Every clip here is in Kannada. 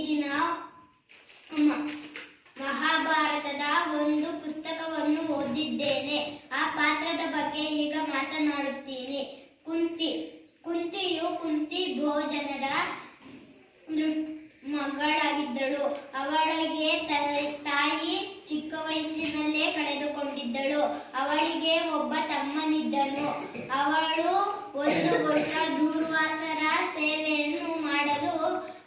ದಿನ ಮಹಾಭಾರತದ ಒಂದು ಪುಸ್ತಕವನ್ನು ಓದಿದ್ದೇನೆ. ಆ ಪಾತ್ರದ ಬಗ್ಗೆ ಈಗ ಮಾತನಾಡುತ್ತೀನಿ. ಕುಂತಿಯು ಕುಂತಿ ಭೋಜನದ ಮಗಳಾಗಿದ್ದಳು. ಅವಳಿಗೆ ತಾಯಿ ಚಿಕ್ಕ ವಯಸ್ಸಿನಲ್ಲೇ ಕಳೆದುಕೊಂಡಿದ್ದಳು. ಅವಳಿಗೆ ಒಬ್ಬ ತಮ್ಮನಿದ್ದನು. ಅವಳು ಒಂದು ವರ್ಷ ದೂರ್ವಾಸರ ಸೇವೆಯನ್ನು ಮಾಡಲು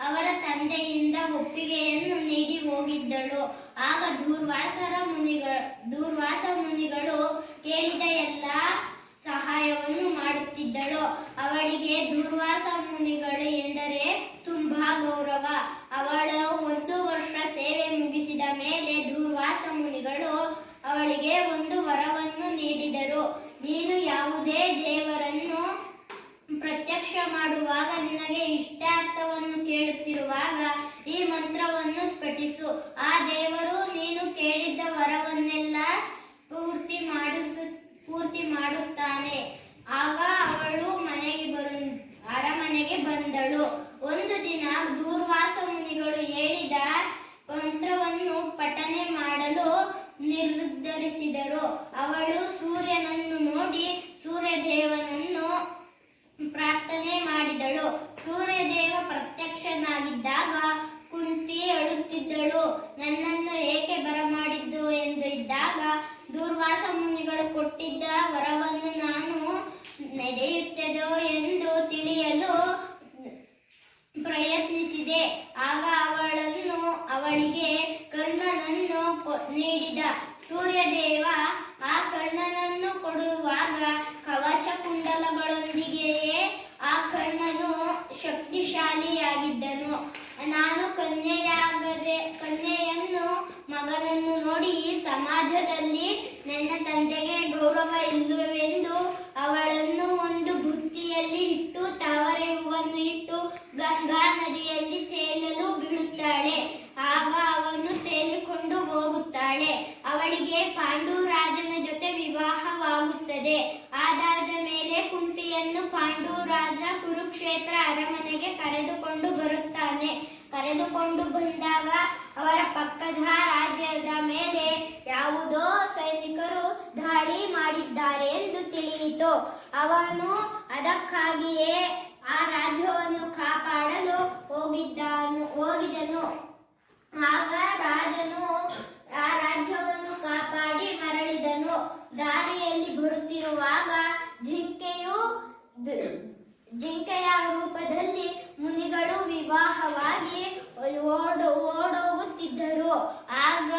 ಅವರ ತಂದೆಯಿಂದ ಒಪ್ಪಿಗೆಯನ್ನು ನೀಡಿ ಹೋಗಿದ್ದಳು. ಆಗ ದೂರ್ವಾಸ ಮುನಿಗಳು ಕೇಳಿದ ಎಲ್ಲ ಸಹಾಯವನ್ನು ಮಾಡುತ್ತಿದ್ದಳು. ಅವಳಿಗೆ ದೂರ್ವಾಸ ಮುನಿಗಳು ಎಂದರೆ ತುಂಬಾ ಗೌರವ. ಅವಳು 1 ವರ್ಷ ಸೇವೆ ಮುಗಿಸಿದ ಮೇಲೆ ದೂರ್ವಾಸ ಮುನಿಗಳು ಅವಳಿಗೆ ಒಂದು ವರವನ್ನು ನೀಡಿದರು. ನೀನು ಯಾವುದೇ ದೇವರನ್ನು ಪ್ರತ್ಯಕ್ಷ ಮಾಡುವಾಗ ನಿನಗೆ ಇಷ್ಟಾರ್ಥವನ್ನು ಕೇಳುತ್ತಿರುವಾಗ ಈ ಮಂತ್ರವನ್ನು ಸ್ಫಟಿಸು. ಆ ದೇವರು ನೀನು ಕೇಳಿದ್ದ ವರವನ್ನೆಲ್ಲ ಪೂರ್ತಿ ಮಾಡುತ್ತಾನೆ. ಆಗ ಅವಳು ಅರಮನೆಗೆ ಬಂದಳು. ಒಂದು ದಿನ ದೂರ್ವಾಸ ಮುನಿಗಳು ಹೇಳಿದ ಮಂತ್ರವನ್ನು ಪಠನೆ ಮಾಡಲು ನಿರ್ಧರಿಸಿದರು. ಅವಳು ಸೂರ್ಯನನ್ನು ನೋಡಿ ಸೂರ್ಯದೇವನನ್ನು ಪ್ರಾರ್ಥನೆ ಮಾಡಿದಳು. ಸೂರ್ಯದೇವ ಪ್ರತ್ಯಕ್ಷನಾಗಿದ್ದಾಗ ಕುಂತಿ ಅಳುತ್ತಿದ್ದಳು. ನನ್ನನ್ನು ಏಕೆ ಬರಮಾಡಿದ್ದು ಎಂದು ಇದ್ದಾಗ ದೂರ್ವಾಸ ಮುನಿಗಳು ಕೊಟ್ಟಿದ್ದ ವರವನ್ನು ನಾನು ನಡೆಯುತ್ತದೋ ಎಂದು ತಿಳಿಯಲು ಪ್ರಯತ್ನಿಸಿದೆ. ಆಗ ಅವಳಿಗೆ ಕರ್ಣನನ್ನು ನೀಡಿದ. ಸೂರ್ಯದೇವ ಆ ಕರ್ಣನನ್ನು ಕೊಡುವಾಗ ಕವಚ ಕುಂಡಲಗಳೊಂದಿಗೆಯೇ ಆ ಕರ್ಣನು ಶಕ್ತಿಶಾಲಿಯಾಗಿದ್ದನು. ನಾನು ಕನ್ಯೆಯನ್ನು ಮಗನನ್ನು ನೋಡಿ ಈ ಸಮಾಜದಲ್ಲಿ ನನ್ನ ತಂದೆಗೆ ಗೌರವ ಇಲ್ಲವೆಂದು ಅವಳನ್ನು ಒಂದು ಬುತ್ತಿಯಲ್ಲಿ ಇಟ್ಟು ತಾವರೆ ಹೂವನ್ನು ಇಟ್ಟು ಗಂಗಾ ನದಿಯಲ್ಲಿ ತೇಲಲು ಬಿಡುತ್ತಾಳೆ. ಆಗ ಅವನು ತೇಲಿಕೊಂಡು ಹೋಗುತ್ತಾಳೆ. ಅವಳಿಗೆ ಪಾಂಡುರಾಜನ ಜೊತೆ ವಿವಾಹವಾಗುತ್ತದೆ. ಆಧಾರದ ಮೇಲೆ ಕುಂತಿಯನ್ನು ಪಾಂಡುರಾಜ ಕುರುಕ್ಷೇತ್ರ ಅರಮನೆಗೆ ಕರೆದುಕೊಂಡು ಬರುತ್ತಾನೆ. ಕರೆದುಕೊಂಡು ಬಂದಾಗ ಅವರ ಪಕ್ಕದ ರಾಜ್ಯದ ಮೇಲೆ ಯಾವುದೋ ಸೈನಿಕರು ದಾಳಿ ಮಾಡಿದ್ದಾರೆ ಎಂದು ತಿಳಿಯಿತು. ಅವನು ಅದಕ್ಕಾಗಿಯೇ ಆ ರಾಜ್ಯವನ್ನು ಕಾಪಾಡಲು ಹೋಗಿದನು. ಆಗ ರಾಜನು ಆ ರಾಜ್ಯವನ್ನು ಕಾಪಾಡಿ ಮರಳಿದನು. ದಾರಿಯಲ್ಲಿ ಬರುತ್ತಿರುವಾಗ ಜಿಂಕೆಯ ರೂಪದಲ್ಲಿ ಮುನಿಗಳು ವಿವಾಹವಾಗಿ ಓಡೋಗುತ್ತಿದ್ದರು. ಆಗ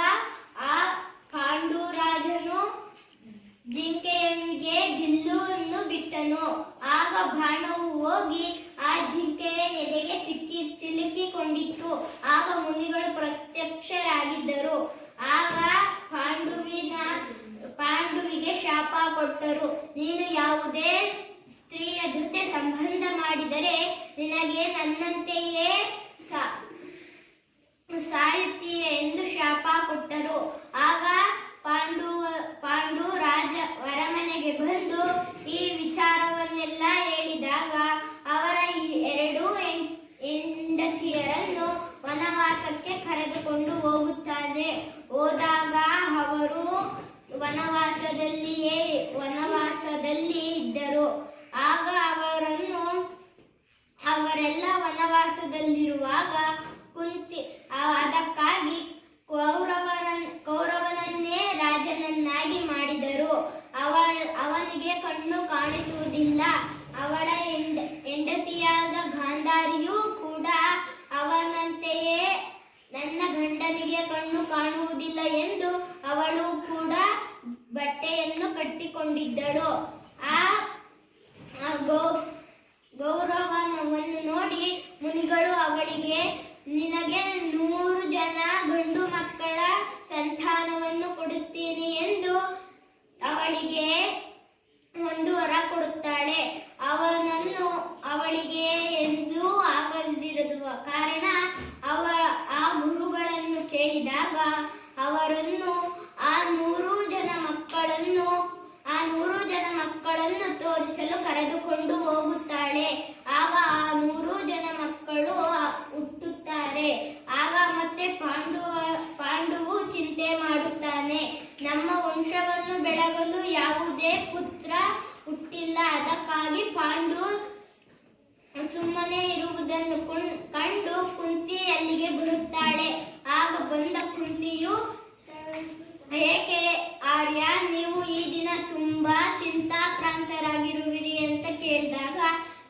ಆ ಪಾಂಡುರಾಜನು ಜಿಂಕೆಯನಿಗೆ ಬಿಲ್ಲನ್ನು ಬಿಟ್ಟನು. ಆಗ ಬಾಣವು ಹೋಗಿ ಆ ಜಿಂಕೆಯ ಎದೆಗೆ ಸಿಲುಕಿಕೊಂಡಿತ್ತು. ಆಗ ಮುನಿಗಳು ಪ್ರತ್ಯಕ್ಷರಾಗಿದ್ದರು. ಆಗ ಪಾಂಡುವಿಗೆ ಶಾಪ ಕೊಟ್ಟರು. ನೀನು ಯಾವುದೇ ಸ್ತ್ರೀಯ ಜೊತೆ ಸಂಬಂಧ ಮಾಡಿದರೆ ನಿನಗೆ ನನ್ನಂತೆಯೇ ಸಾಯುತ್ತೀಯ ಎಂದು ಶಾಪ ಕೊಟ್ಟರು. ಆಗ ಪಾಂಡು ರಾಜ ಅರಮನೆಗೆ ಬಂದು ಈ ವಿಚಾರವನ್ನೆಲ್ಲ ಹೇಳಿದಾಗ ಅವರ 2 ಹೆಂಡತಿಯರನ್ನು ವನವಾಸಕ್ಕೆ ಕರೆದುಕೊಂಡು ಹೋಗುತ್ತಾನೆ. ಹೋದಾಗ ಅವರು ವನವಾಸದಲ್ಲಿ ಇದ್ದರು. ಆಗ ಅವರೆಲ್ಲ ವನವಾಸದಲ್ಲಿರುವಾಗ ಅದಕ್ಕಾಗಿ ಕೌರವನನ್ನೇ ರಾಜನನ್ನಾಗಿ ಮಾಡಿದರು. ಅವನಿಗೆ ಕಣ್ಣು ಕಾಣಿಸುವುದಿಲ್ಲ. ಅವಳ ಹೆಂಡತಿಯಾದ ಗಾಂಧಾರಿಯೂ ಕೂಡ ಅವನಂತೆಯೇ ನನ್ನ ಗಂಡನಿಗೆ ಕಣ್ಣು ಕಾಣುವುದಿಲ್ಲ ಎಂದು ಅವಳು ಕೂಡ ಬಟ್ಟೆಯನ್ನು ಕಟ್ಟಿಕೊಂಡಿದ್ದಳು. ಆ ಗೌರವವನ್ನು ನೋಡಿ ಮುನಿಗಳು ಅವಳಿಗೆ ನಿನಗೆ 100 ಜನ ಗಂಡು ಮಕ್ಕಳ ಸಂತಾನವನ್ನು ಕೊಡುತ್ತೇನೆ ಎಂದು ಅವಳಿಗೆ ಒಂದು ವರ ಕೊಡುತ್ತಾಳೆ. ಅವಳಿಗೆ ಎಂದೂ ಆಗದಿರುವ ಕಾರಣ ಆ ಗುರುಗಳನ್ನು ಕೇಳಿದಾಗ ಅವರನ್ನು ಆ 100 ಜನ ಮಕ್ಕಳನ್ನು ತೋರಿಸಲು ಕರೆದುಕೊಂಡು ಹೋಗುತ್ತಾಳೆ. ಆಗ ಆ 100 ಜನ ಮಕ್ಕಳು ಹುಟ್ಟುತ್ತಾರೆ. ಆಗಿ ಪಾಂಡು ಸುಮ್ಮನೆ ಇರುವುದನ್ನು ಕಂಡು ಕುಂತಿ ಅಲ್ಲಿಗೆ ಬರುತ್ತಾಳೆ. ಆಗ ಬಂದ ಕುಂತಿಯು, ಏಕೆ ಆರ್ಯ, ನೀವು ಈ ದಿನ ತುಂಬಾ ಚಿಂತಾಕ್ರಾಂತರಾಗಿರುವಿರಿ ಅಂತ ಕೇಳಿದಾಗ,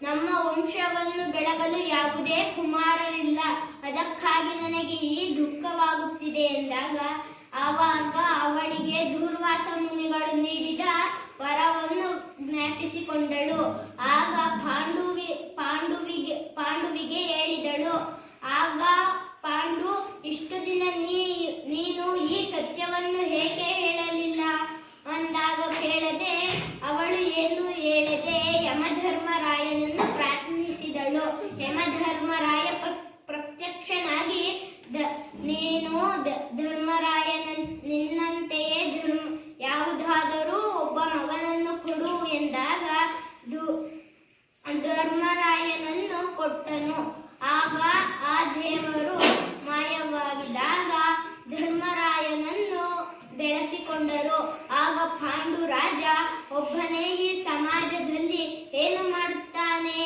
ನಮ್ಮ ವಂಶವನ್ನು ಬೆಳಗಲು ಯಾವುದೇ ಕುಮಾರರಿಲ್ಲ, ಅದಕ್ಕಾಗಿ ನನಗೆ ಈ ದುಃಖವಾಗುತ್ತಿದೆ ಎಂದಾಗ, ಆವಾಗ ಅವಳಿಗೆ ದೂರ್ವಾಸ ಮುನಿಗಳು ನೀಡಿದ ವರವನ್ನು ಜ್ಞಾಪಿಸಿಕೊಂಡಳು. ಆಗ ಪಾಂಡುವಿಗೆ ಹೇಳಿದಳು. ಆಗ ಪಾಂಡು, ಇಷ್ಟು ದಿನ ನೀನು ಈ ಸತ್ಯವನ್ನು ಏಕೆ ಹೇಳಲಿಲ್ಲ ಅಂದಾಗ ಕೇಳದೆ ಅವಳು ಏನು ಹೇಳದೆ ಯಮಧರ್ಮರಾಯನನ್ನು ಪ್ರಾರ್ಥಿಸಿದಳು. ಯಮಧರ್ಮರಾಯ ಪ್ರತ್ಯಕ್ಷನಾಗಿ, ನೀನು ಧರ್ಮರಾಯನ ನಿನ್ನಂತೆಯೇ ಯಾವುದಾದರೂ ಒಬ್ಬ ಮಗನನ್ನು ಕೊಡು ಎಂದಾಗ ಧರ್ಮರಾಯನನ್ನು ಕೊಟ್ಟನು. ಆಗ ಆ ದೇವರು ಮಾಯವಾಗಿದ್ದಾಗ ಧರ್ಮರಾಯನನ್ನು ಬೆಳೆಸಿಕೊಂಡರು. ಆಗ ಪಾಂಡು ರಾಜ ಒಬ್ಬನೇ ಈ ಸಮಾಜದಲ್ಲಿ ಏನು ಮಾಡುತ್ತಾನೆ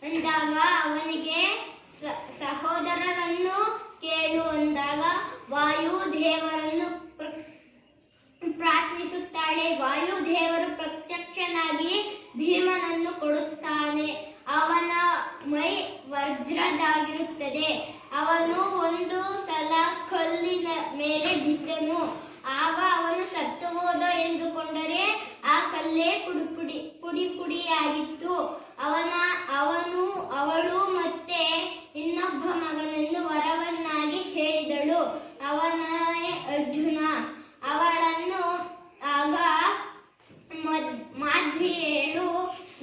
ಅಂದಾಗ ಅವನಿಗೆ ಸಹೋದರರನ್ನು ಕೇಳು ಅಂದಾಗ ವಾಯುದೇವರನ್ನು ಪ್ರಾರ್ಥಿಸುತ್ತಾಳೆ. ವಾಯುದೇವರು ಪ್ರತ್ಯಕ್ಷನಾಗಿ ಭೀಮನನ್ನು ಕೊಡುತ್ತಾನೆ. ಅವನ ಮೈ ವಜ್ರದಾಗಿರುತ್ತದೆ. ಅವನು ಒಂದು ಸಲ ಕಲ್ಲಿನ ಮೇಲೆ ಬಿದ್ದನು. ಆಗ ಅವನು ಸತ್ತು ಹೋದ ಎಂದುಕೊಂಡರೆ ಆ ಕಲ್ಲೇ ಪುಡಿ ಪುಡಿಯಾಗಿತ್ತು. ಅವಳು ಮತ್ತೆ ಇನ್ನೊಬ್ಬ ಮಗನನ್ನು ವರವನ್ನಾಗಿ ಕೇಳಿದಳು. ಅವನೇ ಅರ್ಜುನ. ಅವಳನ್ನು ಆಗ ಮಾಧ್ವಿ ಹೇಳು,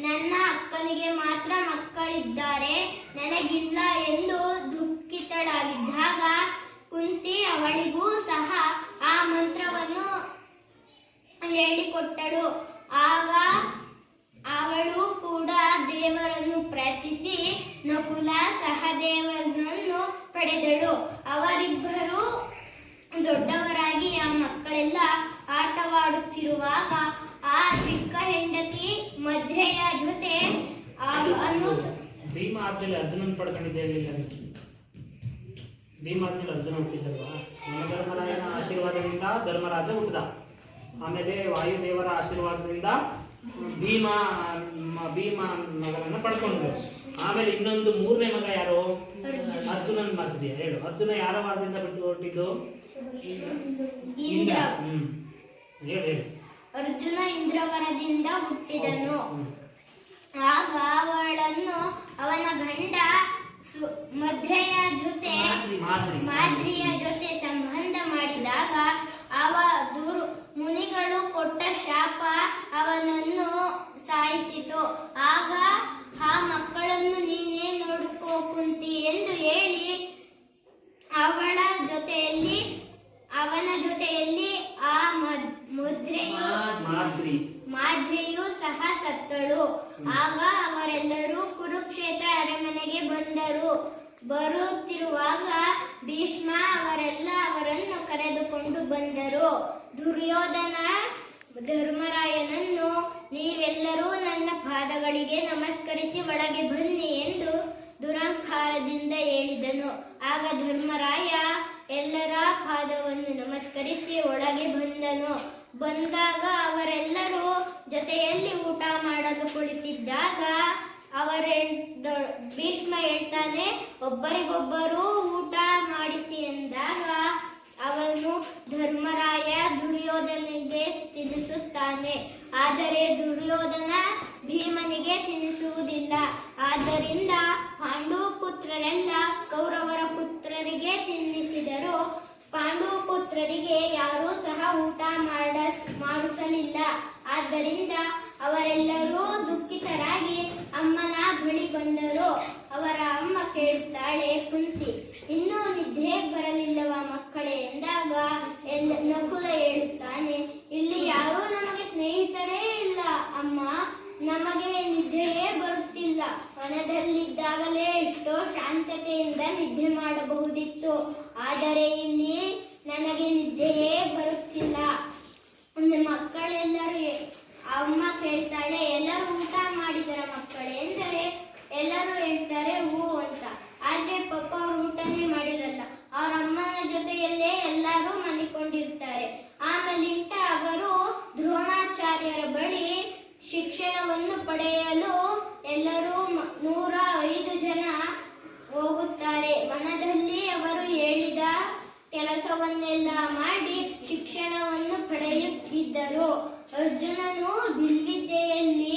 ನನ್ನ ಅಕ್ಕನಿಗೆ ಮಾತ್ರ ಮಕ್ಕಳಿದ್ದಾರೆ, ನನಗಿಲ್ಲ ಎಂದು ದುಃಖಿತಳಾಗಿದ್ದಾಗ ಕುಂತಿ ಅವಳಿಗೂ ಸಹ ಆ ಮಂತ್ರವನ್ನು ಹೇಳಿಕೊಟ್ಟಳು. ಆಗ ಅವಳು ಕೂಡ ದೇವರನ್ನು ಪ್ರಾರ್ಥಿಸಿ ನಕುಲ ಸಹದೇವನನ್ನು ಪಡೆದಳು. ಅವರಿಬ್ಬರು ದೊಡ್ಡವರಾಗಿ ಆ ಮಕ್ಕಳೆಲ್ಲ ಆಟವಾಡುತ್ತಿರುವಾಗ ಆ ಚಿಕ್ಕ ಹೆಂಡತಿ ಮಧ್ಯೆಯ ಜೊತೆ ಭೀಮ ಆದ್ಮೇಲೆ ಅರ್ಜುನನ್ ಪಡ್ಕೊಂಡಿದ್ದೇವೆ. ಭೀಮ ಆದ್ಮೇಲೆ ಅರ್ಜುನ ಹುಟ್ಟಿದಲ್ವಾ, ಧರ್ಮರಾಯನ ಆಶೀರ್ವಾದದಿಂದ ಧರ್ಮರಾಜ ಹುಟ್ಟಿದ. ಆಮೇಲೆ ವಾಯುದೇವರ ಆಶೀರ್ವಾದದಿಂದ ಭೀಮ ಮಗನನ್ನು ಪಡ್ಕೊಂಡ್ರು. ಆಮೇಲೆ ಇನ್ನೊಂದು ಮೂರನೇ ಮಗ ಯಾರು? ಅರ್ಜುನನ್ ಮಾಡ್ತಿದ್ಯಾ ಹೇಳು. ಅರ್ಜುನ ಯಾರ ವಾರದಿಂದ ಬಿಟ್ಟು ಹೊರಟಿದ್ದು? ಇಂದ್ರ. ಹೇಳು. ಅರ್ಜುನ ಇಂದ್ರವರದಿಂದ ಹುಟ್ಟಿದನು. ಆಗ ಅವಳನ್ನು ಅವನ ಗಂಡ ಮಾದ್ರಿಯ ಜೊತೆ ಸಂಬಂಧ ಮಾಡಿದಾಗ ಮುನಿಗಳು ಕೊಟ್ಟ ಶಾಪ ಅವನನ್ನು ಸಾಯಿಸಿತು. ಆಗ ಆ ಮಕ್ಕಳನ್ನು ನೀನೇ ನೋಡಿಕೋ ಕುಂತಿ ಎಂದು ಹೇಳಿ ಅವನ ಜೊತೆಯಲ್ಲಿ ಆ ಮಾದ್ರಿಯು ಸಹ ಸತ್ತಳು. ಆಗ ಅವರೆಲ್ಲರೂ ಕುರುಕ್ಷೇತ್ರ ಅರಮನೆಗೆ ಬರುತ್ತಿರುವಾಗ ಭೀಷ್ಮ ಅವರನ್ನು ಕರೆದುಕೊಂಡು ಬಂದರು. ದುರ್ಯೋಧನ ಧರ್ಮರಾಯನನ್ನು, ನೀವೆಲ್ಲರೂ ನನ್ನ ಪಾದಗಳಿಗೆ ನಮಸ್ಕರಿಸಿ ಒಳಗೆ ಬನ್ನಿ ಎಂದು ದುರಹಂಕಾರದಿಂದ ಹೇಳಿದನು. ಆಗ ಧರ್ಮರಾಯ ಎಲ್ಲರ ಪಾದವನ್ನು ನಮಸ್ಕರಿಸಿ ಒಳಗೆ ಬಂದಾಗ ಅವರೆಲ್ಲರೂ ಜೊತೆಯಲ್ಲಿ ಊಟ ಮಾಡಲು ಕುಳಿತಿದ್ದಾಗ ಭೀಷ್ಮ ಹೇಳ್ತಾನೆ, ಒಬ್ಬರಿಗೊಬ್ಬರು ಊಟ ಮಾಡಿಸಿ ಎಂದಾಗ ಅವನು ಧರ್ಮರಾಯ ದುರ್ಯೋಧನಿಗೆ ತಿನ್ನಿಸುತ್ತಾನೆ. ಆದರೆ ದುರ್ಯೋಧನ ಭೀಮನಿಗೆ ತಿನ್ನಿಸುವುದಿಲ್ಲ. ಆದ್ದರಿಂದ ಪಾಂಡು ಪುತ್ರರೆಲ್ಲ ಕೌರವರ ಪುತ್ರರಿಗೆ ತಿನ್ನಿಸಿದರು. ಪಾಂಡು ಪುತ್ರರಿಗೆ ಯಾರೂ ಸಹ ಊಟ ಮಾಡಿಸಲಿಲ್ಲ. ಆದ್ದರಿಂದ ಅವರೆಲ್ಲರೂ ದುಃಖಿತರಾಗಿ ಅಮ್ಮನ ಬಳಿ ಬಂದರು. ಅವರ ಅಮ್ಮ ಕೇಳುತ್ತಾಳೆ, ಕುಂತಿ, ಇನ್ನೂ ನಿದ್ದೆ ಬರಲಿಲ್ಲವಾ ಮಕ್ಕಳೇ ಎಂದಾಗ ನಕುಲ ಹೇಳುತ್ತಾನೆ, ಇಲ್ಲಿ ಯಾರೂ ನಮಗೆ ಸ್ನೇಹಿತರೇ ಇಲ್ಲ ಅಮ್ಮ, ನಮಗೆ ನಿದ್ದೆಯೇ ಬರುತ್ತಿಲ್ಲ. ವನದಲ್ಲಿದ್ದಾಗಲೇ ಎಷ್ಟೋ ಶಾಂತತೆಯಿಂದ ನಿದ್ದೆ ಮಾಡಬಹುದಿತ್ತು, ಆದರೆ ಇಲ್ಲಿ ನನಗೆ ನಿದ್ದೆಯೇ ಬರುತ್ತಿಲ್ಲ. ಮಕ್ಕಳೆಲ್ಲರೂ ಅಮ್ಮ ಕೇಳ್ತಾಳೆ, ಎಲ್ಲರೂ ಊಟ ಮಾಡಿದರ ಮಕ್ಕಳು? ಎಲ್ಲರೂ ಹೇಳ್ತಾರೆ ಹೂ ಅಂತ. ಆದ್ರೆ ಪಾಪ ಅವ್ರು ಊಟನೇ ಮಾಡಿರಲ್ಲ. ಅವ್ರ ಅಮ್ಮನ ಜೊತೆಯಲ್ಲೇ ಎಲ್ಲರೂ ಮನಿಕೊಂಡಿರ್ತಾರೆ. ಆಮೇಲಿಂಟ ಅವರು ದ್ರೋಣಾಚಾರ್ಯರ ಬಳಿ ಶಿಕ್ಷಣವನ್ನು ಪಡೆಯಲು ಎಲ್ಲರೂ 105 ಜನ ಹೋಗುತ್ತಾರೆ. ವನದಲ್ಲಿ ಅವರು ಹೇಳಿದ ಕೆಲಸವನ್ನೆಲ್ಲ ಮಾಡಿ ಶಿಕ್ಷಣವನ್ನು ಪಡೆಯುತ್ತಿದ್ದರು. ಅರ್ಜುನನು ಬಿಲ್ವಿದ್ಯೆಯಲ್ಲಿ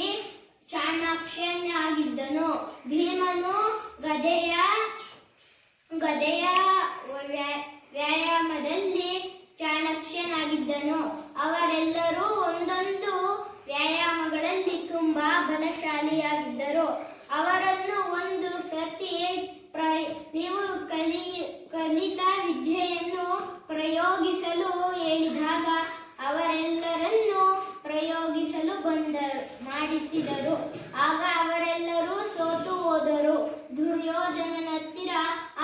ಚಾಣಾಕ್ಷನಾಗಿದ್ದನು. ಭೀಮನು ಗದೆಯ ವ್ಯಾಯಾಮದಲ್ಲಿ ಚಾಣಾಕ್ಷನಾಗಿದ್ದನು. ಅವರೆಲ್ಲರೂ ಒಂದೊಂದು ವ್ಯಾಯಾಮಗಳಲ್ಲಿ ತುಂಬಾ ಬಲಶಾಲಿಯಾಗಿದ್ದರು. ಅವರನ್ನು ಒಂದು ಸತಿ ನೀವು ಕಲಿತ ವಿದ್ಯೆಯನ್ನು ಪ್ರಯೋಗಿಸಲು ಹೇಳಿದಾಗ ಅವರೆಲ್ಲರನ್ನು ಪ್ರಯೋಗಿಸಲು ಮಾಡಿಸಿದರು. ಆಗ ಅವರೆಲ್ಲರೂ ಸೋತು ಹೋದರು. ದುರ್ಯೋಧನನ ಹತ್ತಿರ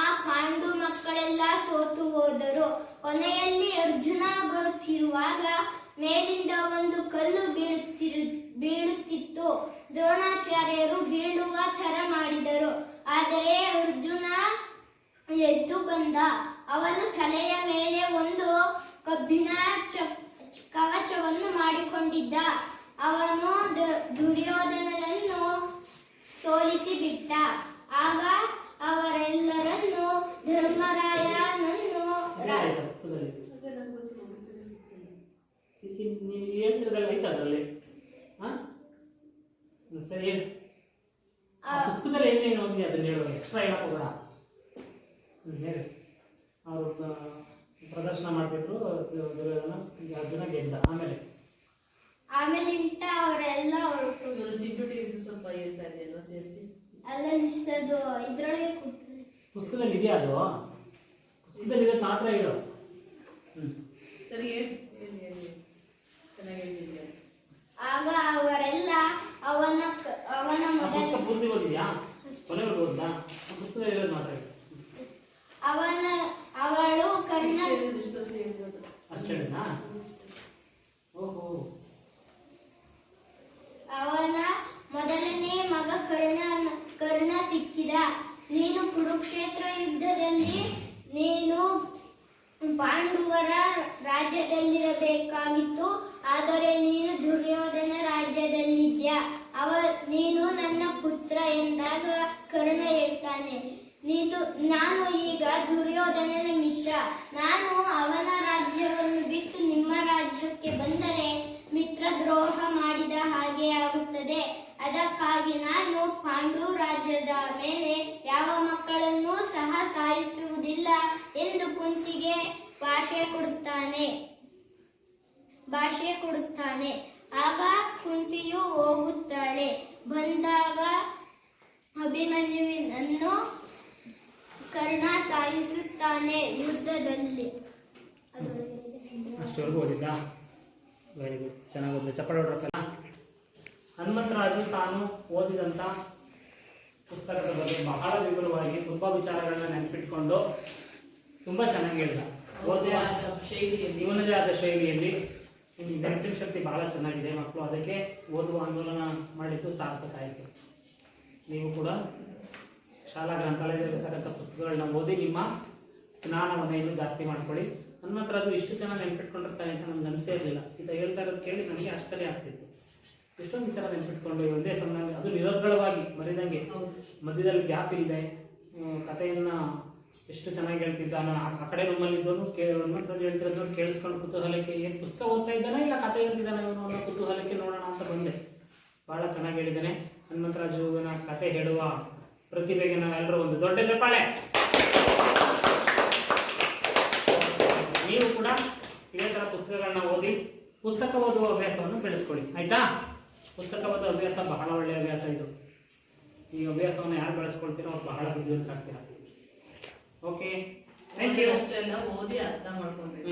ಆ ಪಾಂಡು ಮಕ್ಕಳೆಲ್ಲ ಸೋತು ಹೋದರು. ಕೊನೆಯಲ್ಲಿ ಅರ್ಜುನ ಬರುತ್ತಿರುವಾಗ ಮೇಲಿಂದ ಒಂದು ಕಲ್ಲು ಬೀಳುತ್ತಿತ್ತು. ದ್ರೋಣಾಚಾರ್ಯರು ಬೀಳುವ ತರ ಮಾಡಿದರು. ಆದರೆ ಅರ್ಜುನ ಎದ್ದು ಬಂದ. ಅವನು ತಲೆಯ ಮೇಲೆ ಒಂದು ಕಬ್ಬಿಣ ಕವಚವನ್ನು ಮಾಡಿಕೊಂಡಿದ್ದ. ಅವನು ದುರ್ಯೋಧನನನ್ನು ಸೋಲಿಸಿ ಬಿಟ್ಟ. ಆಗ ಅವರೆಲ್ಲರನ್ನು ಧರ್ಮರಾಯನನ್ನು ನೀವು ಹೇಳ್ತಿರೋದಲ್ಲ ಐತ ಅದರಲ್ಲಿ ಸರಿ ಹೇಳಿ. ಪುಸ್ತಕದಲ್ಲಿ ಏನೇನು ಓದಿ ಅದನ್ನ ಹೇಳು, ಎಕ್ಸ್ಟ್ರಾ ಹೇಳಕ್ ಹೋಗೋಣ. ಹೇಳಿ. ಅವರು ಪ್ರದರ್ಶನ ಮಾಡ್ತಿದ್ರು. ಅರ್ಜುನ ಗೆದ್ದ. ಆಮೇಲಿಂಟ ಅವರೆಲ್ಲ ಚಿಂಟು ಟಿವಿದು ಸ್ವಲ್ಪ ಹೇಳ್ತಾ ಇದೆಯಲ್ಲ ಸೇರಿಸಿ ಅಲ್ಲ ಮಿಸ್ ಅದು ಇದ್ರೊಳಗೆ ಕೂತ್ರೆ ಪುಸ್ತಕದಲ್ಲಿ ಇದೆಯಾ? ಅದು ಪುಸ್ತಕದಲ್ಲಿ ಇರೋದು ಮಾತ್ರ ಹೇಳು. ಸರಿ ಹೇಳಿ ಹೇಳಿ ಹೇಳಿ ಚೆನ್ನಾಗಿ ಹೇಳ್ತಿದ್ಯಾ. ಆಗ ಅವರೆಲ್ಲ ಅವನ ಮೊದಲ ಪೂರ್ತಿ ಓದಿದ್ಯಾ? ಕೊನೆವರೆಗೂ ಓದ್ದಾ? ಪುಸ್ತಕ ಇರೋದು ಮಾತ್ರ ಹೇಳು. ಅವಳು ಕರ್ಣ ಅಷ್ಟೇನಾ? ಓಹೋ. ಅವನ ಮೊದಲನೇ ಮಗ ಕರ್ಣ ಸಿಕ್ಕಿದ. ನೀನು ಕುರುಕ್ಷೇತ್ರ ಯುದ್ಧದಲ್ಲಿ ನೀನು ಪಾಂಡವರ ರಾಜ್ಯದಲ್ಲಿರಬೇಕಾಗಿತ್ತು. ಆದರೆ ನೀನು ದುರ್ಯೋಧನ ರಾಜ್ಯದಲ್ಲಿದ್ಯಾ. ನೀನು ನನ್ನ ಪುತ್ರ ಎಂದಾಗ ಕರ್ಣ ಹೇಳ್ತಾನೆ, ನಾನು ಈಗ ದುರ್ಯೋಧನನ ಮಿತ್ರ. ನಾನು ಅವನ ರಾಜ್ಯವನ್ನು ಬಿಟ್ಟು ನಿಮ್ಮ ರಾಜ್ಯಕ್ಕೆ ಬಂದರೆ ಮಿತ್ರ ದ್ರೋಹ ಮಾಡಿದ ಹಾಗೆ ಆಗುತ್ತದೆ. ಅದಕ್ಕಾಗಿ ನಾನು ಪಾಂಡು ರಾಜ್ಯದ ಮೇಲೆ ಯಾವ ಮಕ್ಕಳನ್ನೂ ಸಹ ಸಾಯಿಸುವುದಿಲ್ಲ ಎಂದು ಕುಂತಿಗೆ ಭಾಷೆ ಕೊಡುತ್ತಾನೆ. ಆಗ ಕುಂತಿಯು ಹೋಗುತ್ತಾಳೆ. ಬಂದಾಗ ಅಭಿಮನ್ಯುವಿನನ್ನು ಕರ್ಣ ಸಾಯಿಸುತ್ತಾನೆ ಯುದ್ಧದಲ್ಲಿ. ಅಷ್ಟವರೆಗೂ ಓದಿದ್ದಾ? ವೆರಿ ಗುಡ್, ಚೆನ್ನಾಗಿ ಓದಿದೆ. ಚಪ್ಪಾಳೆ ಹೊಡ್ರಕ್ಕಲ್ಲ. ಹನುಮಂತರಾಜು ತಾನು ಓದಿದಂಥ ಪುಸ್ತಕದ ಬಗ್ಗೆ ಬಹಳ ವಿವರವಾಗಿ ತುಂಬ ವಿಚಾರಗಳನ್ನ ನೆನಪಿಟ್ಕೊಂಡು ತುಂಬ ಚೆನ್ನಾಗಿ ಹೇಳಿದ. ಓದುವ ಜೀವನದೇ ಆದ ಶೈಲಿಯಲ್ಲಿ ನಿಮಗೆ ನೆನಪಿನ ಶಕ್ತಿ ಬಹಳ ಚೆನ್ನಾಗಿದೆ. ಮಕ್ಕಳು ಅದಕ್ಕೆ ಓದುವ ಆಂದೋಲನ ಮಾಡಿದ್ದು ಸಾರ್ಥಕ ಆಯಿತು. ನೀವು ಕೂಡ ಶಾಲಾ ಗ್ರಂಥಾಲಯದಲ್ಲಿರ್ತಕ್ಕಂಥ ಪುಸ್ತಕಗಳನ್ನ ಓದಿ ನಿಮ್ಮ ಜ್ಞಾನವನ್ನು ಇನ್ನೂ ಜಾಸ್ತಿ ಮಾಡ್ಕೊಳ್ಳಿ. ಹನುಮಂತರಾಜು ಇಷ್ಟು ಚೆನ್ನಾಗಿ ನೆನಪಿಟ್ಕೊಂಡಿರ್ತಾನೆ ಅಂತ ನಮ್ಗೆ ಅನಿಸೇ ಇರಲಿಲ್ಲ. ಇದು ಹೇಳ್ತಾ ಇರೋದು ಕೇಳಿ ನನಗೆ ಆಶ್ಚರ್ಯ ಆಗ್ತಿತ್ತು. ಎಷ್ಟೊಂದು ವಿಚಾರ ನೆನಪಿಟ್ಕೊಂಡು ಒಂದೇ ಸಮಯದಲ್ಲಿ ಅದು ನಿರರ್ಗಳವಾಗಿ ಮರಿದಂಗೆ ಮಧ್ಯದಲ್ಲಿ ಗ್ಯಾಪ್ ಇದೆ. ಕಥೆಯನ್ನು ಎಷ್ಟು ಚೆನ್ನಾಗಿ ಹೇಳ್ತಿದ್ದ. ನಾನು ಆ ಕಡೆ ರೂಮಲ್ಲಿದ್ದವನು ಹನುಮಂತರಾಜು ಹೇಳ್ತಿರೋದನ್ನು ಕೇಳಿಸ್ಕೊಂಡು ಕುತೂಹಲಕ್ಕೆ ಏನು ಪುಸ್ತಕ ಓದ್ತಾ ಇದ್ದಾನೆ ಇಲ್ಲ ಕಥೆ ಹೇಳ್ತಿದ್ದಾನೆ ಇವನು ಅನ್ನೋ ಕುತೂಹಲಕ್ಕೆ ನೋಡೋಣ ಅಂತ ಬಂದೆ. ಭಾಳ ಚೆನ್ನಾಗಿ ಹೇಳಿದ್ದಾನೆ. ಹನುಮಂತರಾಜುವಿನ ಕಥೆ ಹೇಳುವ ಪ್ರತಿಭೆಗೆ ನಾವೆಲ್ಲರೂ ಒಂದು ದೊಡ್ಡ ಚಪ್ಪಾಳೆ. ನೀವು ಕೂಡ ಇದೇ ಥರ ಪುಸ್ತಕಗಳನ್ನ ಓದಿ ಪುಸ್ತಕ ಓದುವ ಅಭ್ಯಾಸವನ್ನು ಬೆಳೆಸ್ಕೊಳ್ಳಿ. ಆಯಿತಾ? ಪುಸ್ತಕ ಓದುವ ಅಭ್ಯಾಸ ಬಹಳ ಒಳ್ಳೆಯ ಅಭ್ಯಾಸ ಇದು. ಈ ಅಭ್ಯಾಸವನ್ನು ಯಾರು ಬೆಳೆಸ್ಕೊಳ್ತೀರೋ ಅವ್ರು ಬಹಳ ಬುದ್ಧಿವಂತರಾಗ್ತೀರ. Okay, thank you. ಅಷ್ಟೆಲ್ಲ ಓದಿ ಅರ್ಥ ಮಾಡ್ಕೊಂಡ್ರಿ.